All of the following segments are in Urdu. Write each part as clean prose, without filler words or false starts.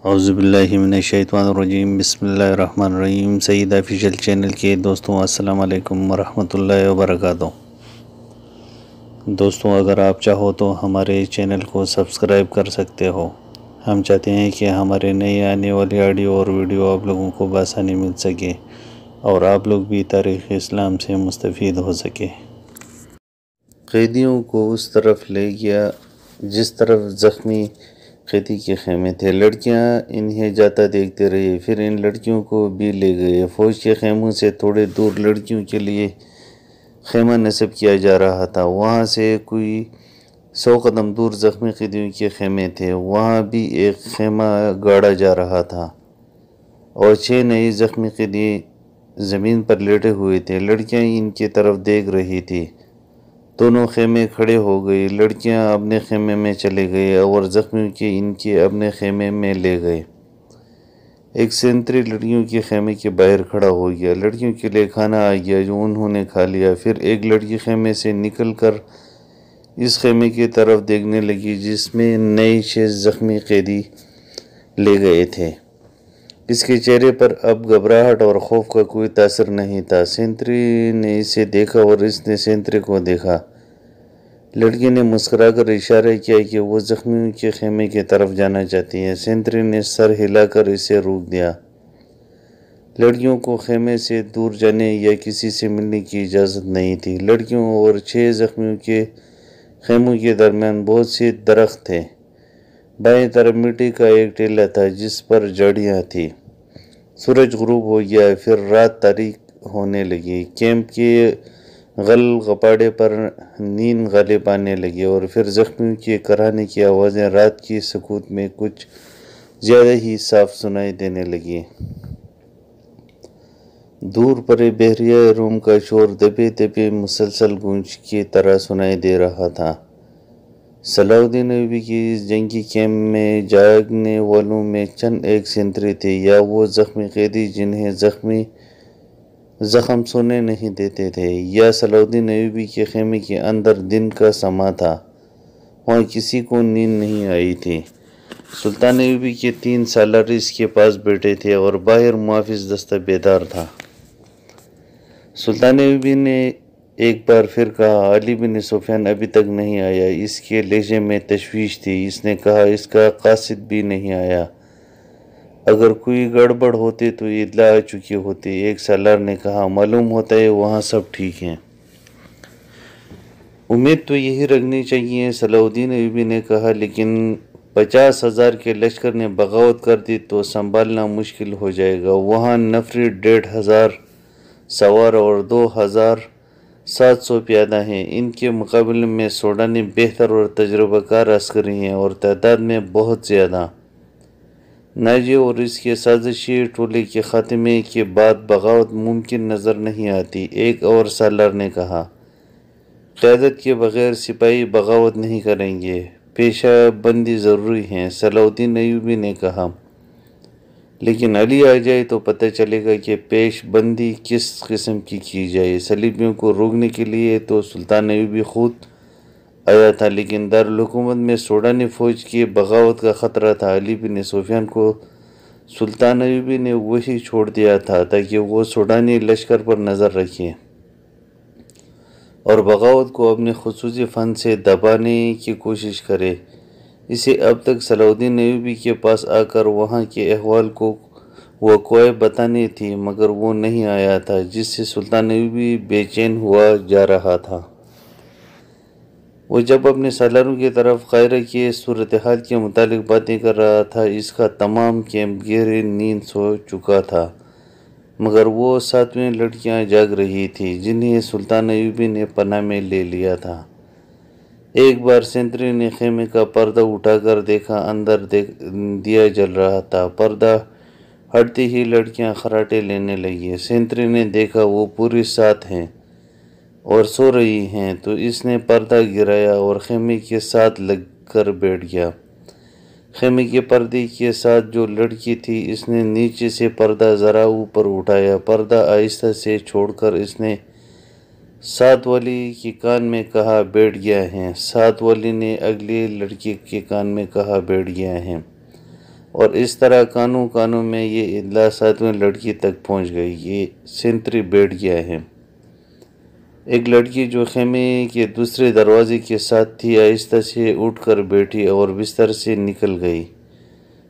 اعوذ باللہ من الشیطان الرجیم، بسم اللہ الرحمن الرحیم۔ سعید آفیشیل چینل کے دوستوں السلام علیکم ورحمۃ اللہ وبرکاتہ۔ دوستوں، اگر آپ چاہو تو ہمارے چینل کو سبسکرائب کر سکتے ہو۔ ہم چاہتے ہیں کہ ہمارے نئے آنے والی آڈیو اور ویڈیو آپ لوگوں کو بآسانی مل سکے اور آپ لوگ بھی تاریخ اسلام سے مستفید ہو سکے۔ قیدیوں کو اس طرف لے گیا جس طرف زخمی قیدی کے خیمے تھے۔ لڑکیاں انہیں جاتا دیکھتے رہے، پھر ان لڑکیوں کو بھی لے گئے۔ فوج کے خیموں سے تھوڑے دور لڑکیوں کے لیے خیمہ نصب کیا جا رہا تھا۔ وہاں سے کوئی 100 قدم دور زخمی قیدیوں کے خیمے تھے، وہاں بھی ایک خیمہ گاڑا جا رہا تھا اور 6 نئے زخمی قیدی زمین پر لیٹے ہوئے تھے۔ لڑکیاں ان کی طرف دیکھ رہی تھی۔ دونوں خیمے کھڑے ہو گئے، لڑکیاں اپنے خیمے میں چلے گئے اور زخمیوں کے ان کے اپنے خیمے میں لے گئے۔ ایک سینتری لڑکیوں کے خیمے کے باہر کھڑا ہو گیا۔ لڑکیوں کے لیے کھانا آ گیا جو انہوں نے کھا لیا۔ پھر ایک لڑکی خیمے سے نکل کر اس خیمے کی طرف دیکھنے لگی جس میں نئے 6 زخمی قیدی لے گئے تھے۔ اس کے چہرے پر اب گھبراہٹ اور خوف کا کوئی تاثر نہیں تھا۔ سینتری نے اسے دیکھا اور اس نے سینتری کو دیکھا۔ لڑکی نے مسکرا کر اشارہ کیا کہ وہ زخمیوں کے خیمے کی طرف جانا چاہتی ہے۔ سینتری نے سر ہلا کر اسے روک دیا۔ لڑکیوں کو خیمے سے دور جانے یا کسی سے ملنے کی اجازت نہیں تھی۔ لڑکیوں اور 6 زخمیوں کے خیموں کے درمیان بہت سے درخت تھے۔ بائیں طرف مٹی کا ایک ٹیلہ تھا جس پر جھاڑیاں تھیں۔ سورج غروب ہو گیا، پھر رات تاریک ہونے لگی۔ کیمپ کے غل غپاڑے پر نیند غالب آنے لگی اور پھر زخمیوں کے کراہنے کی آوازیں رات کی سکوت میں کچھ زیادہ ہی صاف سنائی دینے لگی۔ دور پرے بحیرہ روم کا شور دبے دبے مسلسل گونج کی طرح سنائی دے رہا تھا۔ صلاح الدین ایوبی کی اس جنگی کیمپ میں جاگنے والوں میں چند ایک سینتری تھے یا وہ زخمی قیدی جنہیں زخم سونے نہیں دیتے تھے، یا صلاح الدین ایوبی کے خیمے کے اندر دن کا سما تھا۔ وہاں کسی کو نیند نہیں آئی تھی۔ سلطان ایوبی کے 3 سالار اس کے پاس بیٹھے تھے اور باہر محافظ دستہ بیدار تھا۔ سلطان ایوبی نے ایک بار پھر کہا، علی بن سفیان ابھی تک نہیں آیا۔ اس کے لہجے میں تشویش تھی۔ اس نے کہا، اس کا قاصد بھی نہیں آیا۔ اگر کوئی گڑبڑ ہوتی تو اطلاع آ چکی ہوتی۔ ایک سالار نے کہا، معلوم ہوتا ہے وہاں سب ٹھیک ہیں۔ امید تو یہی رکھنی چاہیے، صلاح الدین ایوبی نے کہا، لیکن 50,000 کے لشکر نے بغاوت کر دی تو سنبھالنا مشکل ہو جائے گا۔ وہاں نفری 1,500 سوار اور 2,700 پیادہ ہیں۔ ان کے مقابلے میں سوڈانی بہتر اور تجربہ کار عسکری ہیں اور تعداد میں بہت زیادہ۔ ناجی اور اس کے سازشی ٹولے کے خاتمے کے بعد بغاوت ممکن نظر نہیں آتی۔ ایک اور سالار نے کہا، قیادت کے بغیر سپاہی بغاوت نہیں کریں گے، پیشہ بندی ضروری ہے۔ صلاح الدین ایوبی نے کہا، لیکن علی آ جائے تو پتہ چلے گا کہ پیش بندی کس قسم کی جائے۔ صلیبیوں کو روکنے کے لیے تو سلطان ایوبی خود آیا تھا، لیکن دارالحکومت میں سوڈانی فوج کی بغاوت کا خطرہ تھا۔ علی بن سفیان کو سلطان ایوبی نے وہیں چھوڑ دیا تھا تاکہ وہ سوڈانی لشکر پر نظر رکھے اور بغاوت کو اپنے خصوصی فن سے دبانے کی کوشش کرے۔ اسے اب تک صلاح الدین ایوبی کے پاس آ کر وہاں کے احوال کو وقوع بتانی تھی، مگر وہ نہیں آیا تھا، جس سے سلطان ایوبی بے چین ہوا جا رہا تھا۔ وہ جب اپنے سالاروں کی طرف قاہرہ کی صورتحال کے متعلق باتیں کر رہا تھا، اس کا تمام کیمپ گہری نیند سو چکا تھا، مگر وہ 7ویں لڑکیاں جاگ رہی تھیں جنہیں سلطان ایوبی نے پناہ میں لے لیا تھا۔ ایک بار سینتری نے خیمے کا پردہ اٹھا کر دیکھا، اندر دیا جل رہا تھا۔ پردہ ہٹتے ہی لڑکیاں خراٹے لینے لگیں۔ سینتری نے دیکھا وہ پوری 7 ہیں اور سو رہی ہیں، تو اس نے پردہ گرایا اور خیمے کے ساتھ لگ کر بیٹھ گیا۔ خیمے کے پردے کے ساتھ جو لڑکی تھی، اس نے نیچے سے پردہ ذرا اوپر اٹھایا۔ پردہ آہستہ سے چھوڑ کر اس نے 7 والی کے کان میں کہا، بیٹھ گیا ہے۔ 7 والی نے اگلی لڑکی کے کان میں کہا، بیٹھ گیا ہے۔ اور اس طرح کانوں کانوں میں یہ اطلاع 7ویں لڑکی تک پہنچ گئی۔ یہ سینتری بیٹھ گیا ہے۔ ایک لڑکی جو خیمے کے دوسرے دروازے کے ساتھ تھی آہستہ سے اٹھ کر بیٹھی اور بستر سے نکل گئی۔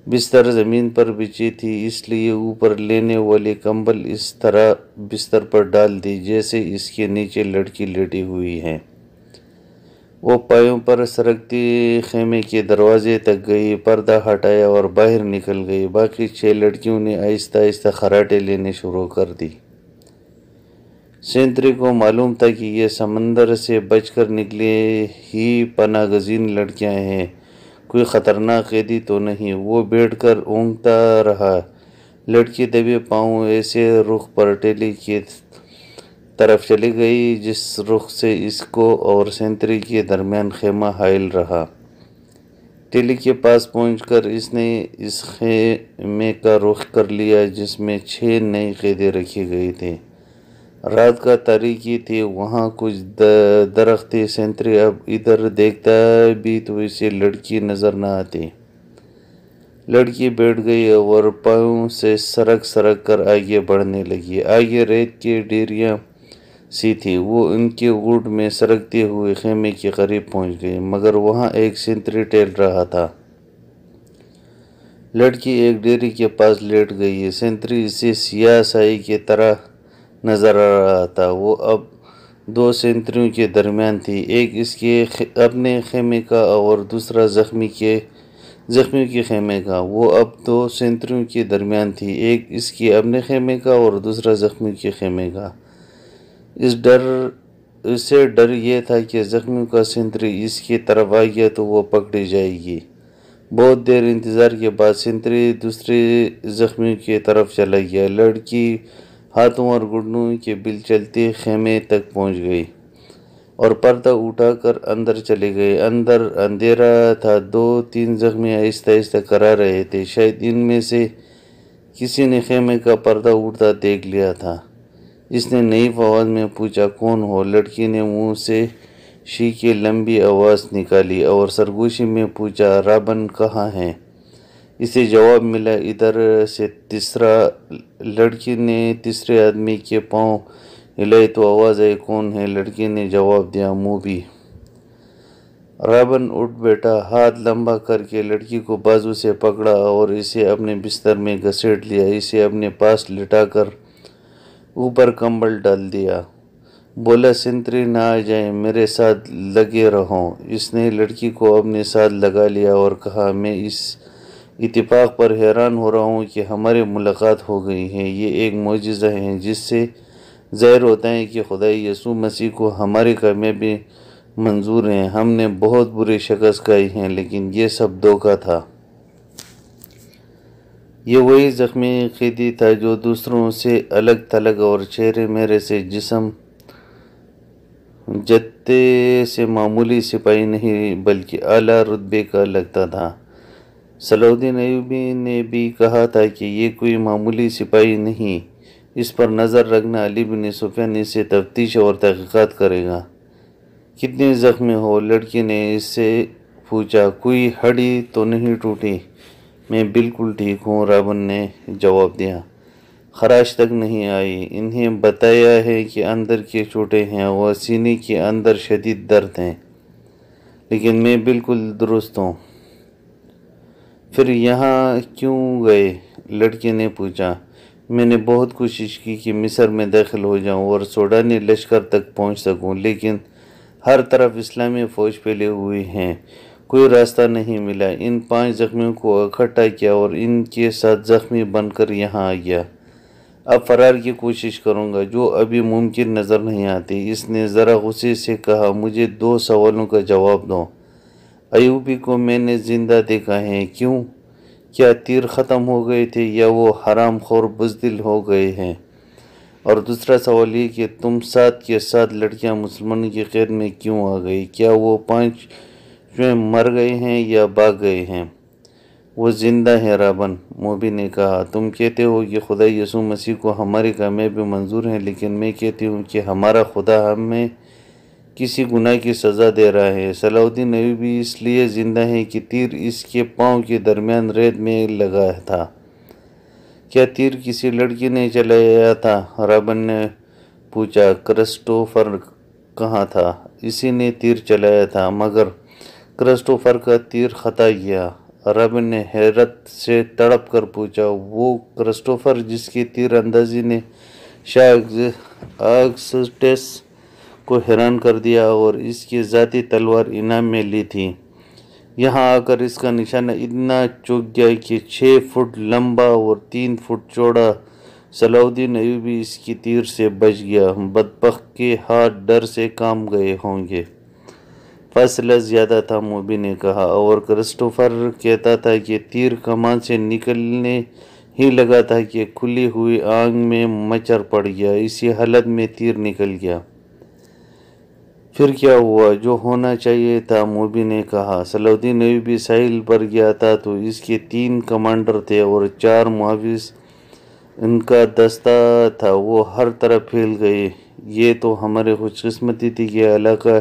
بستر زمین پر بچھی تھی، اس لیے اوپر لینے والے کمبل اس طرح بستر پر ڈال دی جیسے اس کے نیچے لڑکی لیٹی ہوئی ہے۔ وہ پایوں پر سرکتی خیمے کے دروازے تک گئی، پردہ ہٹایا اور باہر نکل گئی۔ باقی 6 لڑکیوں نے آہستہ آہستہ خراٹے لینے شروع کر دی۔ سینتری کو معلوم تھا کہ یہ سمندر سے بچ کر نکلی ہی پناہ گزین لڑکیاں ہیں، کوئی خطرناک قیدی تو نہیں۔ وہ بیٹھ کر اونگتا رہا۔ لڑکی دبے پاؤں ایسے رخ پر ٹیلی کی طرف چلی گئی جس رخ سے اس کو اور سینتری کے درمیان خیمہ حائل رہا۔ ٹیلی کے پاس پہنچ کر اس نے اس خیمے کا رخ کر لیا جس میں 6 نئے قیدی رکھے گئے تھے۔ رات کا تاریکی تھی، وہاں کچھ درخت تھے۔ سینتری اب ادھر دیکھتا بھی تو اسے لڑکی نظر نہ آتی۔ لڑکی بیٹھ گئی اور پاؤں سے سرک سرک کر آگے بڑھنے لگی۔ آگے ریت کی ڈیریاں سی تھی، وہ ان کے گوٹ میں سرکتے ہوئے خیمے کے قریب پہنچ گئی، مگر وہاں ایک سینتری ٹہل رہا تھا۔ لڑکی ایک ڈیری کے پاس لیٹ گئی۔ سینتری اسے سیاہ سائے کی طرح نظر آ رہا تھا۔ وہ اب 2 سینتریوں کے درمیان تھی، ایک اس کے اپنے خیمے کا اور دوسرا زخمیوں کے خیمے کا۔ وہ اب 2 سینتریوں کے درمیان تھی، ایک اس کے اپنے خیمے کا اور دوسرا زخمیوں کے خیمے کا۔ اسے ڈر یہ تھا کہ زخمیوں کا سینتری اس کی طرف آ گیا تو وہ پکڑی جائے گی۔ بہت دیر انتظار کے بعد سینتری دوسرے زخمیوں کی طرف چلا گیا۔ لڑکی ہاتھوں اور گھٹنوں کے بل چلتے خیمے تک پہنچ گئی اور پردہ اٹھا کر اندر چلی گئی۔ اندر اندھیرا تھا، 2-3 زخمی آہستہ آہستہ کرا رہے تھے، شاید ان میں سے کسی نے خیمے کا پردہ اٹھتا دیکھ لیا تھا۔ اس نے نئی آواز میں پوچھا، کون ہو؟ لڑکی نے منہ سے شی کی لمبی آواز نکالی اور سرگوشی میں پوچھا، رابن کہاں ہے؟ اسے جواب ملا، ادھر سے۔ لڑکی نے تیسرے آدمی کے پاؤں ہلائے تو آواز آئی، کون ہے؟ لڑکی نے جواب دیا، موبی۔ رابن اٹھ بیٹھا، ہاتھ لمبا کر کے لڑکی کو بازو سے پکڑا اور اسے اپنے بستر میں گھسیٹ لیا۔ اسے اپنے پاس لٹا کر اوپر کمبل ڈال دیا۔ بولا، سینتری نہ آ جائیں، میرے ساتھ لگے رہو۔ اس نے لڑکی کو اپنے ساتھ لگا لیا اور کہا، میں اس اتفاق پر حیران ہو رہا ہوں کہ ہماری ملاقات ہو گئی ہے۔ یہ ایک معجزہ ہے جس سے ظاہر ہوتا ہے کہ خدا یسوع مسیح کو ہماری کامیابی منظور ہے۔ ہم نے بہت بری شکست کھائی ہے، لیکن یہ سب دھوکہ تھا۔ یہ وہی زخمی قیدی تھا جو دوسروں سے الگ تھلگ اور چہرے میرے سے جسم جتے سے معمولی سپاہی نہیں بلکہ اعلیٰ رتبے کا لگتا تھا۔ صلاح الدین ایوبی نے بھی کہا تھا کہ یہ کوئی معمولی سپاہی نہیں، اس پر نظر رکھنا، علی بن سفیان اس سے تفتیش اور تحقیقات کرے گا۔ کتنے زخمی ہو؟ لڑکی نے اس سے پوچھا، کوئی ہڈی تو نہیں ٹوٹی؟ میں بالکل ٹھیک ہوں، رابن نے جواب دیا، خراش تک نہیں آئی۔ انہیں بتایا ہے کہ اندر کے چوٹیں ہیں اور سینے کے اندر شدید درد ہے، لیکن میں بالکل درست ہوں۔ پھر یہاں کیوں گئے؟ لڑکی نے پوچھا۔ میں نے بہت کوشش کی کہ مصر میں داخل ہو جاؤں اور سوڈانی لشکر تک پہنچ سکوں، لیکن ہر طرف اسلامی فوج پھیلے ہوئی ہیں، کوئی راستہ نہیں ملا۔ ان 5 زخمیوں کو اکٹھا کیا اور ان کے ساتھ زخمی بن کر یہاں آ گیا۔ اب فرار کی کوشش کروں گا، جو ابھی ممکن نظر نہیں آتی۔ اس نے ذرا غصے سے کہا، مجھے 2 سوالوں کا جواب دو۔ ایوبی کو میں نے زندہ دیکھا ہے، کیوں؟ کیا تیر ختم ہو گئے تھے یا وہ حرام خور بزدل ہو گئے ہیں؟ اور دوسرا سوال یہ کہ تم 7 کے 7 لڑکیاں مسلمانوں کی قید میں کیوں آ گئی؟ کیا وہ 5 مر گئے ہیں یا بھاگ گئے ہیں؟ وہ زندہ ہیں، رابن، موبی نے کہا۔ تم کہتے ہو کہ خدا یسوع مسیح کو ہماری کامیابی منظور ہے، لیکن میں کہتی ہوں کہ ہمارا خدا ہمیں کسی گناہ کی سزا دے رہا ہے۔ صلاح الدین ایوبی اس لیے زندہ ہے کہ تیر اس کے پاؤں کے درمیان ریت میں لگا تھا۔ کیا تیر کسی لڑکی نے چلایا تھا؟ رابن نے پوچھا۔ کرسٹوفر کہاں تھا؟ اسی نے تیر چلایا تھا، مگر کرسٹوفر کا تیر خطا گیا۔ رابن نے حیرت سے تڑپ کر پوچھا، وہ کرسٹوفر جس کی تیر اندازی نے شاہ آگسٹس کو حیران کر دیا اور اس کی ذاتی تلوار انعام میں لی تھی، یہاں آ کر اس کا نشانہ اتنا چوک گیا کہ 6 فٹ لمبا اور 3 فٹ چوڑا صلاح الدین ایوبی اس کی تیر سے بچ گیا۔ بدبخت کے ہاتھ ڈر سے کانپ گئے ہوں گے۔ فاصلہ زیادہ تھا، موبی نے کہا، اور کرسٹوفر کہتا تھا کہ تیر کمان سے نکلنے ہی لگا تھا کہ کھلی ہوئی آنکھ میں مچھر پڑ گیا۔ اسی حالت میں تیر نکل گیا۔ پھر کیا ہوا؟ جو ہونا چاہیے تھا، موبی نے کہا۔ صلاح الدین ایوبی ساحل پر گیا تھا تو اس کے 3 کمانڈر تھے اور 4 محافظ، ان کا دستہ تھا، وہ ہر طرف پھیل گئے۔ یہ تو ہماری خوش قسمتی تھی کہ علاقہ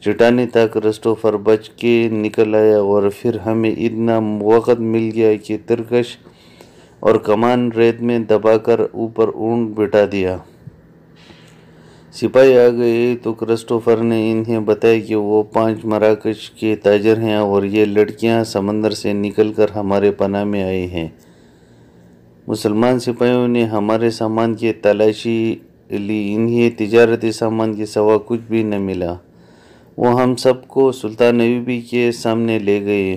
چٹانی تھا۔ کرسٹوفر بچ کے نکل آیا اور پھر ہمیں اتنا وقت مل گیا کہ ترکش اور کمان ریت میں دبا کر اوپر اونٹ بٹھا دیا۔ سپاہی آ گئے تو کرسٹوفر نے انہیں بتایا کہ وہ 5 مراکش کے تاجر ہیں اور یہ لڑکیاں سمندر سے نکل کر ہمارے پناہ میں آئی ہیں۔ مسلمان سپاہیوں نے ہمارے سامان کی تلاشی لی، انہیں تجارتی سامان کے سوا کچھ بھی نہ ملا۔ وہ ہم سب کو سلطان ایوبی کے سامنے لے گئے۔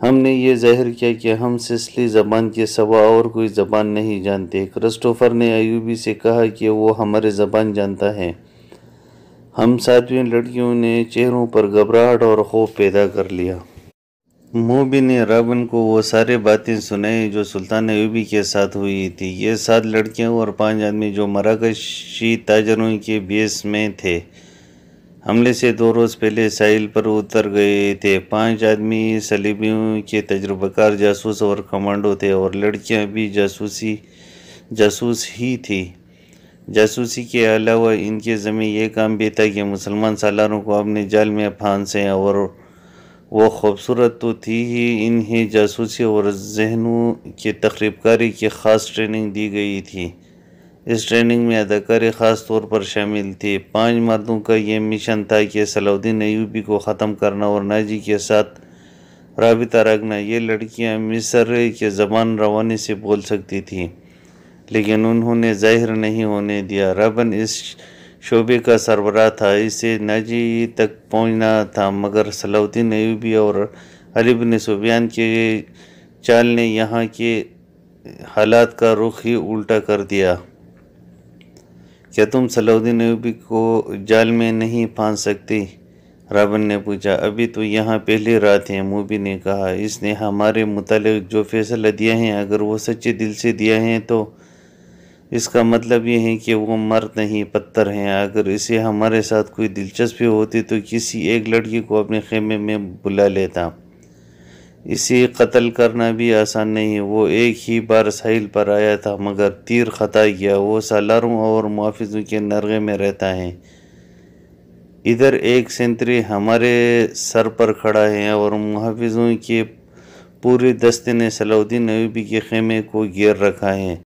ہم نے یہ ظاہر کیا کہ ہم سسلی زبان کے سوا اور کوئی زبان نہیں جانتے۔ کرسٹوفر نے ایوبی سے کہا کہ وہ ہماری زبان جانتا ہے۔ ہم 7 لڑکیوں نے چہروں پر گھبراہٹ اور خوف پیدا کر لیا۔ موبی نے رابن کو وہ ساری باتیں سنائی جو سلطان ایوبی کے ساتھ ہوئی تھی۔ یہ 7 لڑکیاں اور 5 آدمی جو مراکشی تاجروں کے بیس میں تھے، حملے سے 2 روز پہلے ساحل پر اتر گئے تھے۔ 5 آدمی صلیبیوں کے تجربہ کار جاسوس اور کمانڈو تھے اور لڑکیاں بھی جاسوس ہی تھی۔ جاسوسی کے علاوہ ان کے ذمہ یہ کام بھی تھا کہ مسلمان سالاروں کو اپنے جال میں پھانسیں، اور وہ خوبصورت تو تھی ہی، انہیں جاسوسی اور ذہنوں کی تخریب کاری کی خاص ٹریننگ دی گئی تھی۔ اس ٹریننگ میں اداکاری خاص طور پر شامل تھی۔ 5 مردوں کا یہ مشن تھا کہ صلاح الدین ایوبی کو ختم کرنا اور ناجی کے ساتھ رابطہ رکھنا۔ یہ لڑکیاں مصر کی زبان روانی سے بول سکتی تھیں، لیکن انہوں نے ظاہر نہیں ہونے دیا۔ رابن اس شعبے کا سربراہ تھا، اسے ناجی تک پہنچنا تھا، مگر صلاح الدین ایوبی اور علی بن سفیان کی چال نے یہاں کے حالات کا رخ ہی الٹا کر دیا۔ کیا تم صلاح الدین ایوبی کو جال میں نہیں پھانس سکتی؟ رابن نے پوچھا۔ ابھی تو یہاں پہلی رات ہے، موبی نے کہا۔ اس نے ہمارے متعلق جو فیصلہ دیا ہے، اگر وہ سچے دل سے دیا ہے تو اس کا مطلب یہ ہے کہ وہ مرد نہیں، پتھر ہیں۔ اگر اسے ہمارے ساتھ کوئی دلچسپی ہوتی تو کسی ایک لڑکی کو اپنے خیمے میں بلا لیتا۔ اسے قتل کرنا بھی آسان نہیں۔ وہ ایک ہی بار ساحل پر آیا تھا، مگر تیر خطا گیا۔ وہ سالاروں اور محافظوں کے نرغے میں رہتا ہے۔ ادھر ایک سینتری ہمارے سر پر کھڑا ہے اور محافظوں کے پورے دستے نے صلاح الدین ایوبی کے خیمے کو گھیر رکھا ہے۔